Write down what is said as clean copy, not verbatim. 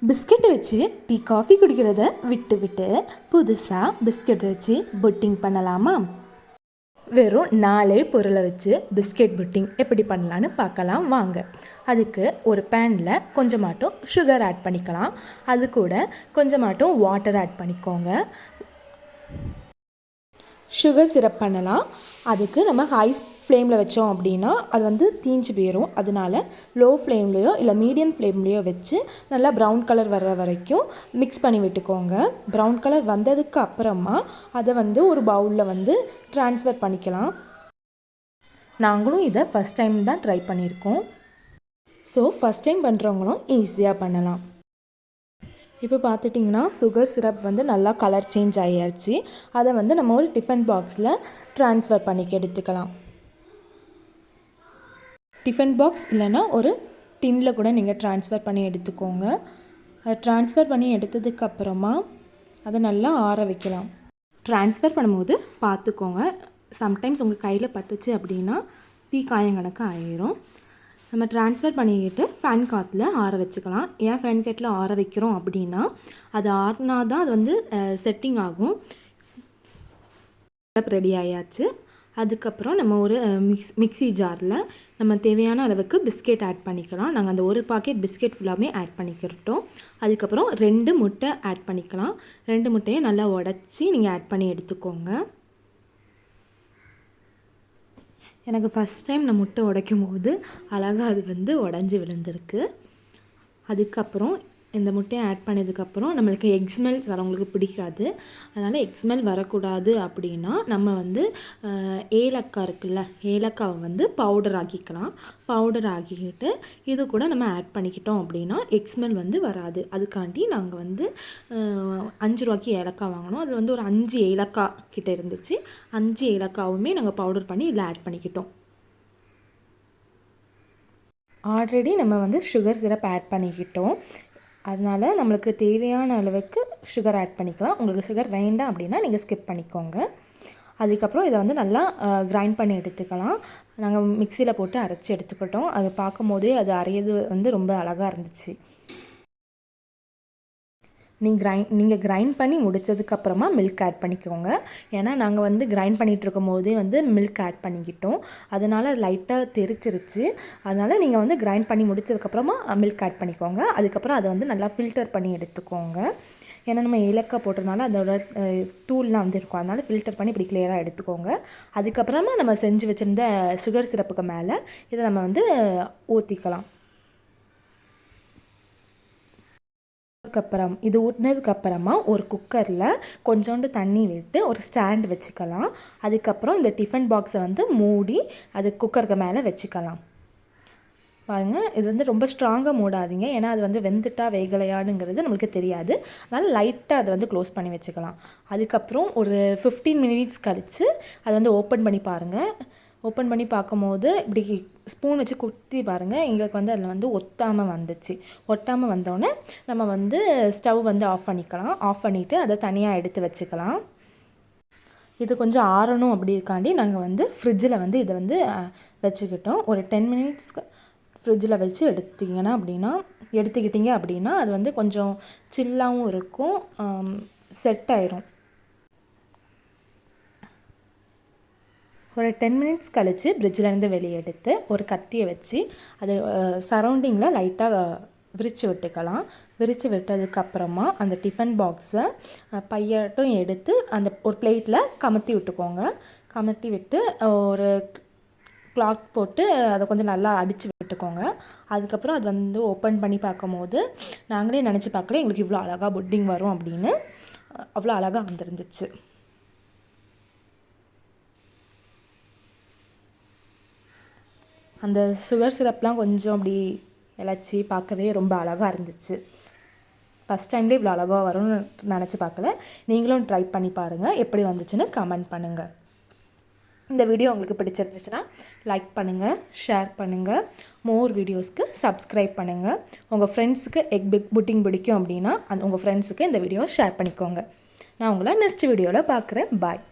பிஸ்கெட்டை வச்சு tea coffee குடிக்கிறத விட்டு விட்டு புதுசாக பிஸ்கெட் வச்சு புட்டிங் பண்ணலாமா? வெறும் 4 பொருளை வச்சு பிஸ்கெட் புட்டிங் எப்படி பண்ணலான்னு பார்க்கலாம் வாங்க. அதுக்கு ஒரு பேனில் கொஞ்சமாட்டும் சுகர் ஆட் பண்ணிக்கலாம். அது கூட கொஞ்சமாட்டும் வாட்டர் ஆட் பண்ணிக்கோங்க. சுகர் சிரப் பண்ணலாம். அதுக்கு நம்ம ஹை ஃப்ளேமில் வச்சோம் அப்படின்னா அது தீஞ்சு போயிடும். அதனால லோ ஃப்ளேம்லேயோ இல்லை மீடியம் ஃப்ளேம்லேயோ வச்சு நல்லா ப்ரௌன் கலர் வர்ற வரைக்கும் மிக்ஸ் பண்ணி விட்டுக்கோங்க. ப்ரௌன் கலர் வந்ததுக்கு அப்புறமா அதை ஒரு பவுலில் ட்ரான்ஸ்ஃபர் பண்ணிக்கலாம். நாங்களும் இதை ஃபஸ்ட் டைம் தான் ட்ரை பண்ணியிருக்கோம். ஸோ ஃபஸ்ட் டைம் பண்ணுறவங்களும் ஈஸியாக பண்ணலாம். இப்போ பார்த்துட்டிங்கன்னா சுகர் சிரப் நல்லா கலர் சேஞ்ச் ஆகியாச்சு. அதை நம்ம ஒரு டிஃபன் பாக்ஸில் ட்ரான்ஸ்ஃபர் பண்ணிக்க எடுத்துக்கலாம். டிஃபன் பாக்ஸ் இல்லைன்னா ஒரு டின்னில் கூட நீங்கள் ட்ரான்ஸ்ஃபர் பண்ணி எடுத்துக்கோங்க. அதை ட்ரான்ஸ்ஃபர் பண்ணி எடுத்ததுக்கப்புறமா அதை நல்லா ஆற வைக்கலாம். ட்ரான்ஸ்ஃபர் பண்ணும்போது பார்த்துக்கோங்க, சம்டைம்ஸ் உங்கள் கையில் பட்டுச்சு அப்படின்னா தீ காயங்கணக்கு ஆயிரும். நம்ம ட்ரான்ஸ்ஃபர் பண்ணிக்கிட்டு ஃபேன் காற்றுல ஆற வச்சுக்கலாம். ஏன் ஃபேன் காற்றுல ஆற வைக்கிறோம் அப்படின்னா அது ஆறினா தான் அது செட்டிங் ஆகும். ரெடி ஆயாச்சு. அதுக்கப்புறம் நம்ம ஒரு மிக்ஸி ஜாரில் நம்ம தேவையான அளவுக்கு பிஸ்கெட் ஆட் பண்ணிக்கலாம். நாங்கள் அந்த ஒரு பாக்கெட் பிஸ்கெட் ஃபுல்லாமே ஆட் பண்ணிக்கிட்டோம். அதுக்கப்புறம் 2 முட்டை ஆட் பண்ணிக்கலாம். 2 முட்டையை நல்லா உடச்சி நீங்கள் ஆட் பண்ணி எடுத்துக்கோங்க. எனக்கு ஃபஸ்ட் டைம் நான் முட்டை உடைக்கும் போது அழகாக அது உடஞ்சி விழுந்திருக்கு. அதுக்கப்புறம் இந்த முட்டையை ஆட் பண்ணதுக்கப்புறம் நம்மளுக்கு எக் ஸ்மெல் வரவங்களுக்கு பிடிக்காது. அதனால் எக் ஸ்மெல் வரக்கூடாது அப்படின்னா நம்ம ஏலக்காய் இருக்குல்ல, ஏலக்காவை பவுடர் ஆக்கிக்கலாம். பவுடர் ஆக்கிக்கிட்டு இது கூட நம்ம ஆட் பண்ணிக்கிட்டோம் அப்படின்னா எக் ஸ்மெல் வராது. அதுக்காண்டி நாங்கள் 5 ரூபாய்க்கு ஏலக்காய் வாங்கினோம். அதில் ஒரு 5 ஏலக்காய் கிட்டே இருந்துச்சு. 5 ஏலக்காவுமே நாங்கள் பவுடர் பண்ணி இதில் ஆட் பண்ணிக்கிட்டோம். ஆல்ரெடி நம்ம சுகர் சிரப் ஆட் பண்ணிக்கிட்டோம். அதனால் நம்மளுக்கு தேவையான அளவுக்கு சுகர் ஆட் பண்ணிக்கலாம். உங்களுக்கு சுகர் வேண்டாம் அப்படின்னா நீங்கள் ஸ்கிப் பண்ணிக்கோங்க. அதுக்கப்புறம் இதை நல்லா கிரைண்ட் பண்ணி எடுத்துக்கலாம். நாங்கள் மிக்சியில் போட்டு அரைச்சி எடுத்துக்கிட்டோம். அது பார்க்கும் போதே அது அரையது ரொம்ப அழகாக இருந்துச்சு. நீங்கள் கிரைண்ட் பண்ணி முடித்ததுக்கப்புறமா மில்க் ஆட் பண்ணிக்கோங்க. ஏன்னா நாங்கள் கிரைண்ட் பண்ணிகிட்ருக்கும் போதே மில்க் ஆட் பண்ணிக்கிட்டோம். அதனால் லைட்டாக தெரிச்சிருச்சு. அதனால் நீங்கள் கிரைண்ட் பண்ணி முடித்ததுக்கப்புறமா மில்க் ஆட் பண்ணிக்கோங்க. அதுக்கப்புறம் அதை நல்லா ஃபில்டர் பண்ணி எடுத்துக்கோங்க. ஏன்னா நம்ம ஏலக்காய் போட்டதுனால அதோட தூள்லாம் இருக்கும். அதனால் ஃபில்டர் பண்ணி இப்படி கிளியராக எடுத்துக்கோங்க. அதுக்கப்புறமா நம்ம செஞ்சு வச்சுருந்த சுகர் சிரப்புக்கு மேலே இதை நம்ம ஊற்றிக்கலாம். அதுக்கப்புறம் இது ஊற்றினதுக்கப்புறமா ஒரு குக்கரில் கொஞ்சோண்டு தண்ணி விட்டு ஒரு ஸ்டாண்ட் வச்சுக்கலாம். அதுக்கப்புறம் இந்த டிஃபன் பாக்ஸை மூடி அது குக்கருக்கு மேலே வச்சுக்கலாம். பாருங்கள், இது ரொம்ப ஸ்ட்ராங்காக மூடாதீங்க. ஏன்னா அது வெந்துட்டா வேகலையானுங்கிறது நம்மளுக்கு தெரியாது. அதனால் லைட்டாக அதை க்ளோஸ் பண்ணி வச்சுக்கலாம். அதுக்கப்புறம் ஒரு 15 மினிட்ஸ் கழித்து அதை ஓப்பன் பண்ணி பாருங்கள். ஓப்பன் பண்ணி பார்க்கும்போது இப்படி ஸ்பூன் வச்சு குத்தி பாருங்கள். எங்களுக்கு அதில் ஒட்டாமல் வந்துச்சு. ஒட்டாமல் வந்தோடனே நம்ம ஸ்டவ் ஆஃப் பண்ணிக்கலாம். ஆஃப் பண்ணிவிட்டு அதை தனியாக எடுத்து வச்சுக்கலாம். இது கொஞ்சம் ஆறணும் அப்படி இருக்காண்டி நாங்கள் ஃப்ரிட்ஜில் இதை வச்சுக்கிட்டோம். ஒரு 10 மினிட்ஸ் ஃப்ரிட்ஜில் வச்சு எடுத்துக்கிட்டிங்க அப்படின்னா அது கொஞ்சம் சில்லாகவும் இருக்கும், செட் ஆயிரும். ஒரு 10 மினிட்ஸ் கழித்து ஃப்ரிட்ஜிலேருந்து வெளியே எடுத்து ஒரு கத்தியை வச்சு அது சரௌண்டிங்கில் லைட்டாக விரித்து விட்டுக்கலாம். விரித்து விட்டதுக்கப்புறமா அந்த டிஃபன் பாக்ஸை பையட்டும் எடுத்து அந்த ஒரு பிளேட்டில் கமத்தி விட்டுக்கோங்க. கமத்தி விட்டு ஒரு கிளாத் போட்டு அதை கொஞ்சம் நல்லா அடித்து விட்டுக்கோங்க. அதுக்கப்புறம் அது ஓப்பன் பண்ணி பார்க்கும்போது நாங்களே நினச்சி பார்க்கல எங்களுக்கு இவ்வளோ அழகாக புட்டிங் வரும் அப்படின்னு. அவ்வளோ அழகாக வந்துருந்துச்சு. அந்த சுகர் சிரப்லாம் கொஞ்சம் அப்படி இலச்சி பார்க்கவே ரொம்ப அழகாக இருந்துச்சு. ஃபஸ்ட் டைம்லேயே இவ்வளோ அழகாக வரும்னு நினச்சி பார்க்கல. நீங்களும் ட்ரை பண்ணி பாருங்கள், எப்படி வந்துச்சுன்னு கமெண்ட் பண்ணுங்கள். இந்த வீடியோ உங்களுக்கு பிடிச்சிருந்துச்சுன்னா லைக் பண்ணுங்கள், ஷேர் பண்ணுங்கள். மோர் வீடியோஸ்க்கு சப்ஸ்கிரைப் பண்ணுங்கள். உங்கள் ஃப்ரெண்ட்ஸுக்கு எக் புட்டிங் பிடிக்கும் அப்படின்னா உங்கள் ஃப்ரெண்ட்ஸுக்கு இந்த வீடியோவை ஷேர் பண்ணிக்கோங்க. நான் உங்களை நெக்ஸ்ட் வீடியோவில் பார்க்குறேன். பாய்.